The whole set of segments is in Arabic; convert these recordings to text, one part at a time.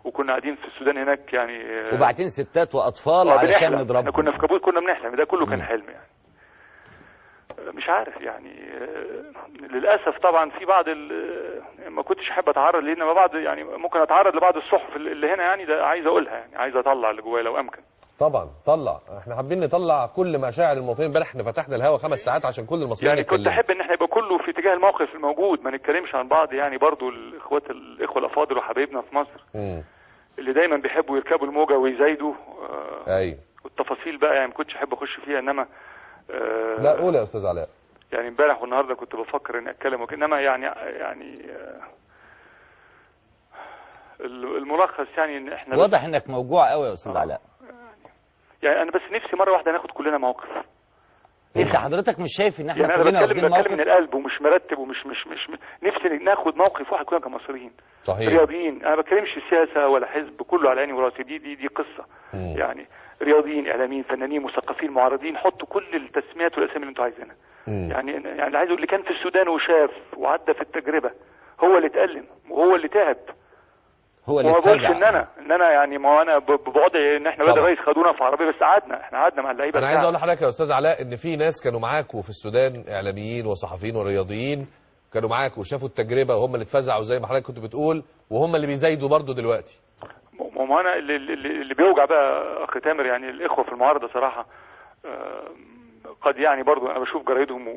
وكنا قاعدين في السودان هناك يعني وبعدين ستات واطفال علشان نضربهم. احنا كنا في كابوس كنا بنحلم، ده كله كان حلم يعني. مش عارف يعني للاسف طبعا في بعض ما كنتش احب اتعرض ليه، انما بعض يعني ممكن اتعرض لبعض الصحف اللي هنا يعني، ده عايز اقولها يعني، عايز اطلع اللي جوايا لو امكن. طبعا طلع، احنا حابين نطلع كل مشاعر المواطنين. امبارح احنا فتحنا الهوا 5 ساعات عشان كل المصريين يعني كنت احب ان احنا يبقى كله في اتجاه الموقف الموجود، ما نتكلمش عن بعض يعني. برضو الاخوه الافاضل وحبايبنا في مصر اللي دايما بيحبوا يركبوا الموجه ويزايدوا ايوه، والتفاصيل بقى يعني ما كنتش احب اخش فيها، انما لا قول يا استاذ علاء. يعني امبارح والنهارده كنت بفكر اني اتكلم انما يعني الملخص يعني ان احنا واضح انك موجوع قوي يا استاذ علاء. يعني انا بس نفسي مره واحده ناخد كلنا موقف. انت حضرتك مش شايف ان احنا يعني كلنا واخدين موقف؟ بتكلم من القلب ومش مرتب ومش مش نفسي ناخد موقف واحد كلنا كمصريين. صحيح. رياضيين، انا ما بتكلمش سياسه ولا حزب، كله على عيني وراسي. دي قصه. يعني رياضيين، اعلاميين، فنانين، مثقفين، معارضين، حطوا كل التسميات والاسامي اللي انتوا عايزينها. يعني عايز اقول اللي كان في السودان وشاف وعدى في التجربه هو اللي اتألم وهو اللي تعب. هو اللي ما بقولش اتفزع. ان انا يعني ما انا بوضعي ان احنا ولاد الرئيس خدونا في عربيه، بس احنا قعدنا مع اللعيبه. انا عايز اقول لحضرتك يا استاذ علاء ان في ناس كانوا معاكوا في السودان، اعلاميين وصحفيين ورياضيين، كانوا معاكوا وشافوا التجربه وهم اللي اتفزعوا زي ما حضرتك كنت بتقول، وهم اللي بيزايدوا برضه دلوقتي. ما انا اللي بيوجع بقى اخ تامر يعني الاخوه في المعارضه صراحه، قد يعني برضه انا بشوف جرايدهم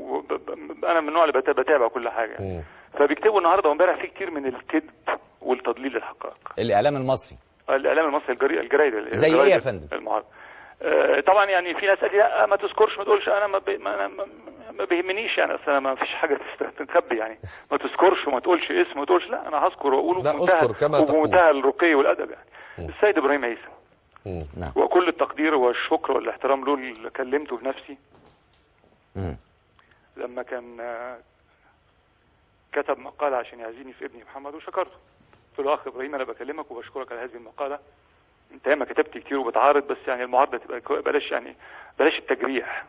انا من النوع اللي بتابع كل حاجه يعني. فبيكتبوا النهارده وامبارح في كتير من الكذب والتضليل للحقائق. الاعلام المصري، الاعلام المصري، الجرايد زي ايه يا فندم؟ المعارضه. طبعا يعني في ناس قال لي لا ما تذكرش، ما تقولش. انا ما بيهمنيش يعني، اصل انا ما فيش حاجه تخبي يعني. ما تذكرش وما تقولش اسم، ما تقولش. لا انا هذكر واقوله بمنتهى الرقي والادب يعني. السيد ابراهيم عيسى، وكل التقدير والشكر والاحترام له اللي كلمته بنفسي لما كان كتب مقالة عشان يعزيني في ابني محمد وشكرته. قلت له اخ ابراهيم انا بكلمك وبشكرك على هذه المقالة. انت ياما كتبت كتير وبتعارض، بس يعني المعارضة تبقى بلاش التجريح.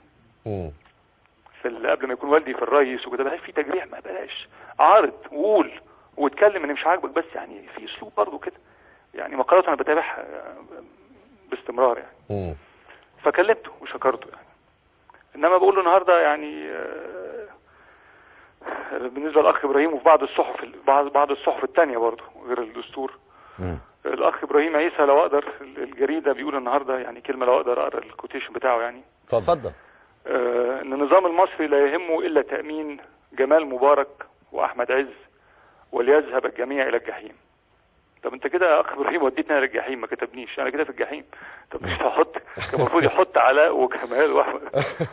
قبل ما يكون والدي في الرئيس وكده بلاش في تجريح، ما بلاش. عارض وقول واتكلم ان مش عاجبك، بس يعني في اسلوب برضه كده يعني. مقالات انا بتابعها باستمرار يعني. فكلمته وشكرته يعني. انما بقول له النهارده يعني بالنسبه للاخ ابراهيم وفي بعض الصحف الثانيه برضه غير الدستور. الاخ ابراهيم عيسى لو اقدر، الجريده بيقول النهارده يعني كلمه لو اقدر اقرا الكوتيشن بتاعه يعني. اتفضل. ان النظام المصري لا يهمه الا تامين جمال مبارك واحمد عز، وليذهب الجميع الى الجحيم. طب انت كده يا اخ ابراهيم وديتنا الى الجحيم، ما كتبنيش انا كده في الجحيم. طب مش هحط، كان المفروض يحط علاء وجمال واحمد.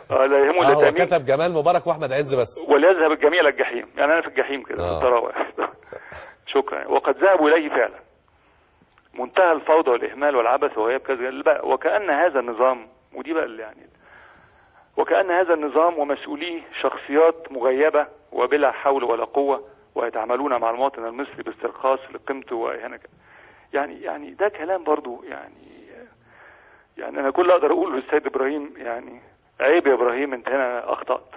لا يهمه الا تامين. هو كتب جمال مبارك واحمد عز بس. وليذهب الجميع الى الجحيم، يعني انا في الجحيم كده في الطراوه. شكرا. وقد ذهبوا اليه فعلا. منتهى الفوضى والاهمال والعبث وغياب كذا. وكأن هذا النظام، ودي بقى اللي يعني، وكأن هذا النظام ومسؤوليه شخصيات مغيبة وبلا حول ولا قوة، ويتعاملون مع المواطن المصري باسترخاص لقيمته وإهانة. يعني ده كلام برضو يعني أنا كل أقدر أقوله للسيد إبراهيم يعني عيب يا إبراهيم، أنت هنا أخطأت.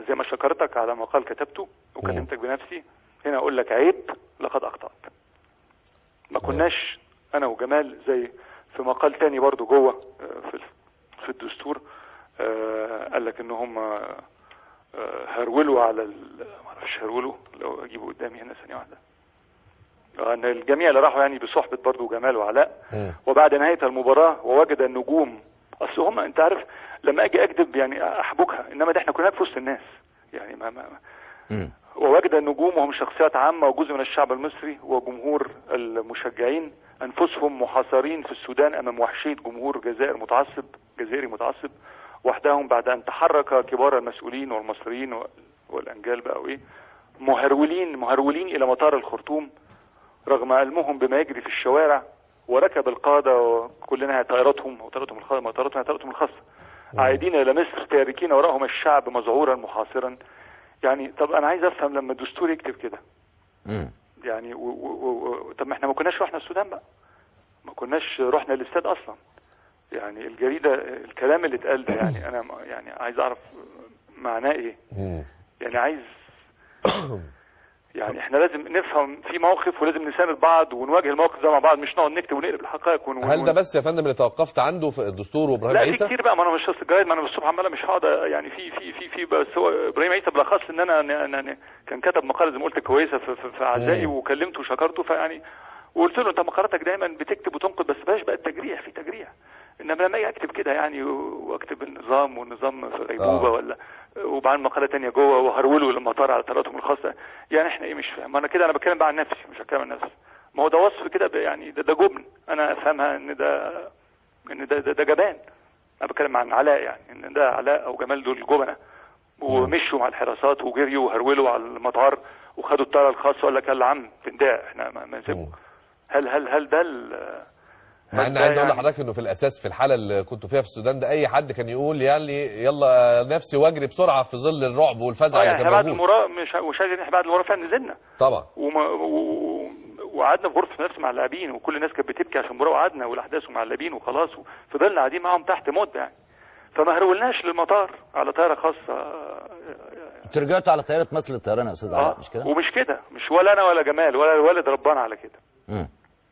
زي ما شكرتك على مقال كتبته وكلمتك بنفسي، هنا أقول لك عيب، لقد أخطأت. ما كناش أنا وجمال زي في مقال تاني برضو جوه في الدستور. قال لك ان هم هرولوا على معرفش هرولوا، لو اجيبه قدامي هنا ثانيه واحده. ان الجميع اللي راحوا يعني بصحبه برضه جمال وعلاء، وبعد نهايه المباراه ووجد النجوم. اصل هم انت عارف لما اجي اكذب يعني احبكها، انما ده احنا كنا في وسط الناس يعني ما ووجد النجوم وهم شخصيات عامه وجزء من الشعب المصري وجمهور المشجعين انفسهم محاصرين في السودان امام وحشيه جمهور جزائري متعصب وحدهم، بعد ان تحرك كبار المسؤولين والمصريين والانجال بقى وايه مهرولين الى مطار الخرطوم رغم علمهم بما يجري في الشوارع، وركب القاده وكلنا طائراتهم الخاصه عائدين الى مصر تاركين وراءهم الشعب مذعورا محاصرا. يعني طب انا عايز افهم لما الدستور يكتب كده يعني طب ما احنا ما كناش رحنا السودان بقى، ما كناش رحنا الاستاد اصلا. يعني الجريده الكلام اللي اتقال ده يعني انا يعني عايز اعرف معناه ايه. يعني عايز يعني احنا لازم نفهم في موقف ولازم نساند بعض ونواجه الموقف ده مع بعض، مش نقعد نكتب ونقلب الحقائق هل ده بس يا فندم اللي توقفت عنده في الدستور وابراهيم عيسى؟ لا في كتير بقى، ما انا مش الجرايد، ما انا بالصبح عمال مش هقعد يعني في بس هو ابراهيم عيسى بالاخص ان انا كان كتب مقاله زي ما قلت كويسه في اعزائي وكلمته وشكرته، فيعني وقلت له انت مقالاتك دايما بتكتب وتنقد بس بلاش بقى التجريح، في تجريح، انما لما اجي اكتب كده يعني واكتب النظام والنظام في غيبوبه ولا وبعدين مقاله ثانيه جوه وهرولوا المطار على طياراتهم الخاصه، يعني احنا ايه مش فاهم، انا كده انا بتكلم بقى عن نفسي مش هتكلم عن نفسي، ما هو ده وصف كده يعني ده جبن، انا افهمها ان ده جبان، انا بتكلم عن علاء يعني ان ده علاء او جمال دول جبنه ومشوا مع الحراسات وجريوا وهرولوا على المطار وخدوا الطياره الخاصه وقال لك يلا عم تنداع احنا ما نسيبه. هل ده مع ان عايز اقول لحضرتك انه في الاساس في الحاله اللي كنتوا فيها في السودان ده اي حد كان يقول يلا نفسي واجري بسرعه في ظل الرعب والفزع اللي كان بعد موجود. المباراه مش عايزين بعد المباراه فعلا نزلنا طبعا وقعدنا في غرفه نفس مع اللاعبين وكل الناس كانت بتبكي عشان المباراه وقعدنا والاحداث مع اللاعبين وخلاص وفضلنا قاعدين معاهم تحت مده يعني، فما هرولناش للمطار على طياره خاصه. انتوا رجعتوا على طياره مصر للطيران يا استاذ علاء مش كده؟ ومش كده، مش ولا انا ولا جمال ولا الوالد ربنا على كده.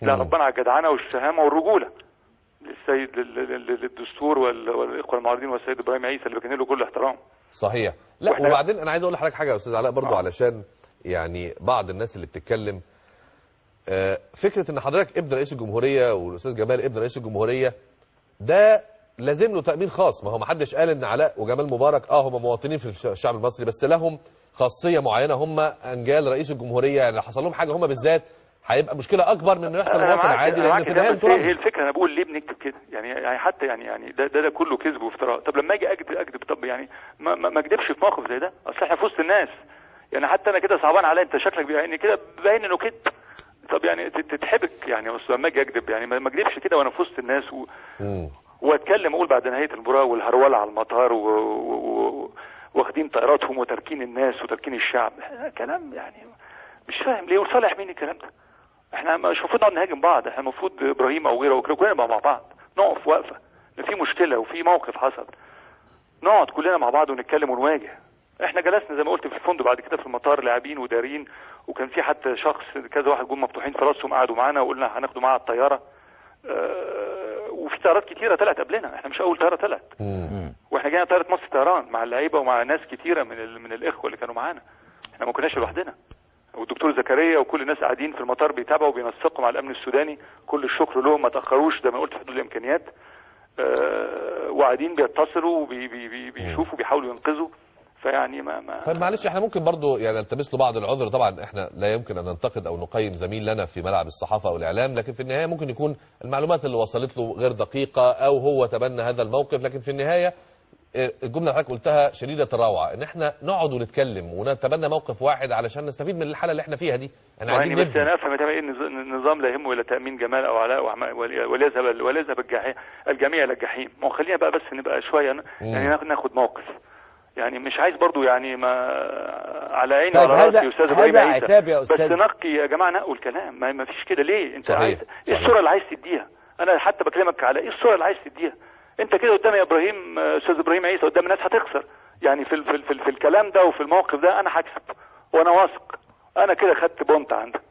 لا ربنا على الجدعنه والشهامه والرجوله للسيد للدستور والاخوه المعارضين والسيد ابراهيم عيسى اللي بكن له كل احترام. صحيح. لا وبعدين انا عايز اقول لحضرتك حاجه يا استاذ علاء برضو علشان يعني بعض الناس اللي بتتكلم فكره ان حضرتك ابن رئيس الجمهوريه والاستاذ جمال ابن رئيس الجمهوريه ده لازم له تامين خاص، ما هو ما حدش قال ان علاء وجمال مبارك هم مواطنين في الشعب المصري بس لهم خاصيه معينه، هم انجال رئيس الجمهوريه، يعني لو حصل لهم حاجه هم بالذات هيبقى مشكله اكبر من انه يحصل مواطن عادي، لان في النهايه هي الفكره انا بقول ليه بنكتب كده يعني حتى يعني ده كله كذب وافتراء. طب لما اجي اكذب طب يعني ما اكذبش في موقف زي ده، اصل احنا في وسط الناس يعني، حتى انا كده صعبان عليا، انت شكلك يعني كده باين انه كده، طب يعني تتحبك يعني، اصل لما اجي اكذب يعني ما اكذبش كده وانا في وسط الناس واتكلم اقول بعد نهايه المباراه والهروله على المطار واخدين طياراتهم وتركين الناس وتركين الشعب، كلام يعني مش فاهم ليه وصالح مين الكلام ده. احنا مش المفروض نقعد نهاجم بعض، احنا المفروض ابراهيم او غيره كلنا مع بعض نقف وقفه، ان في مشكله وفي موقف حصل نقعد كلنا مع بعض ونتكلم ونواجه. احنا جلسنا زي ما قلت في الفندق بعد كده في المطار لاعبين ودارين، وكان في حتى شخص كذا واحد جم مفتوحين في راسهم قعدوا معانا وقلنا هناخده معاه الطياره، وفي طيارات كتيره طلعت قبلنا، احنا مش اول طياره طلعت، واحنا جايين طياره مصر طيران مع اللعيبه ومع ناس كتيره من الاخوه اللي كانوا معانا، احنا ما كناش لوحدنا، والدكتور زكريا وكل الناس قاعدين في المطار بيتابعوا وبينسقوا مع الامن السوداني، كل الشكر لهم ما تاخروش، ده ما قلت في حدود الامكانيات، وقاعدين بيتصلوا وبيشوفوا بيحاولوا ينقذوا، فيعني طيب معلش احنا ممكن برضو يعني نلتمس له بعض العذر، طبعا احنا لا يمكن ان ننتقد او نقيم زميل لنا في ملعب الصحافه او الاعلام، لكن في النهايه ممكن يكون المعلومات اللي وصلت له غير دقيقه او هو تبنى هذا الموقف، لكن في النهايه الجمله اللي حضرتك قلتها شديده الروعه، ان احنا نقعد ونتكلم ونتبنى موقف واحد علشان نستفيد من الحاله اللي احنا فيها دي. انا عايزين بس انا افهم ايه النظام لا يهمه الا تامين جمال او علاء وليذهب الجميع الى الجحيم. ما هو خلينا بقى بس نبقى شويه يعني ناخد موقف، يعني مش عايز برضو يعني ما على عيني وعلى راسي يا استاذ ابراهيم عيسى، بس نقي يا جماعه نقوا الكلام، ما فيش كده ليه؟ انت عايز ايه الصوره اللي عايز تديها؟ انا حتى بكلمك على ايه الصوره اللي عايز تديها؟ انت كده قدام يا ابراهيم استاذ ابراهيم عيسى قدام الناس هتخسر يعني في الكلام ده وفي الموقف ده انا هكسب وانا واثق، انا كده خدت بونت عندك.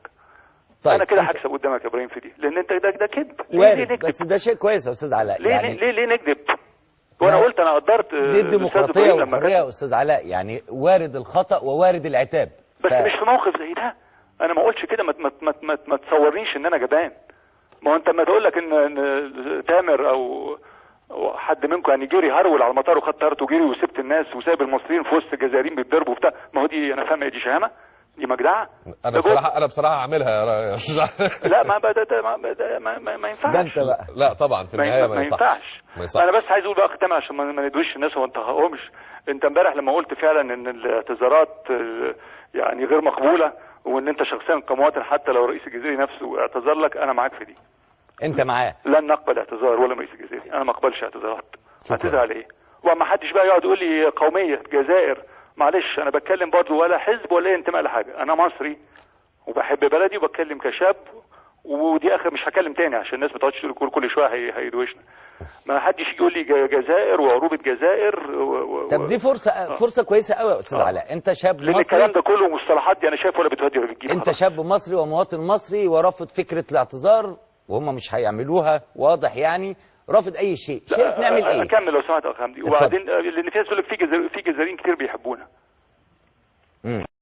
طيب انا كده هكسب قدامك يا ابراهيم في دي، لان انت ده كذب. ليه نكذب؟ بس ده شيء كويس يا استاذ علاء، يعني ليه نكذب؟ وانا قلت انا قدرت دي الديمقراطيه والحريه يا استاذ علاء، يعني وارد الخطا ووارد العتاب، بس مش في موقف زي ده. انا ما قلتش كده، ما تصورنيش ان انا جبان. ما هو انت ما تقول لك ان تامر او حد منكم يعني جري هرول على المطار وخد طيارته وجري وسبت الناس وساب المصريين في وسط الجزائريين بيتضربوا وبتاع، ما هو دي انا فاهم دي شهامه، دي مجدعه. انا بصراحه هعملها يا استاذ. لا ما ينفعش. ده انت بقى. لا طبعا في النهايه ما ينفعش. انا بس عايز اقول بقى ختام عشان ما ندوش الناس وما نطهقهمش. انت امبارح لما قلت فعلا ان الاعتذارات يعني غير مقبوله، وان انت شخصيا كمواطن حتى لو رئيس الجزيري نفسه اعتذر لك انا معاك في دي. انت معاه. لن نقبل اعتذار ولا رئيس الجزيري، انا ما اقبلش اعتذارات. اعتذر على ايه؟ وما حدش بقى يقعد يقول لي قوميه جزائر، معلش انا بتكلم برضه ولا حزب ولا انتماء لحاجه، انا مصري وبحب بلدي وبتكلم كشاب ودي اخر، مش هكلم تاني عشان الناس ما تقعدش تقول كل شويه هيدوشنا. ما حدش يجي يقول لي جزائر وعروبه جزائر طب دي فرصه كويسه قوي يا استاذ علاء. انت شاب مصري، لان الكلام ده كله مصطلحات دي انا شايف ولا بتودي ولا بتجيب. انت شاب مصري ومواطن مصري ورافض فكره الاعتذار، وهم مش هيعملوها واضح يعني، رافض اي شيء. شايف نعمل ايه؟ اكمل لو سمحت يا اخ حمدي. وبعدين لان في ناس بتقول لك في جزائريين كتير بيحبونا.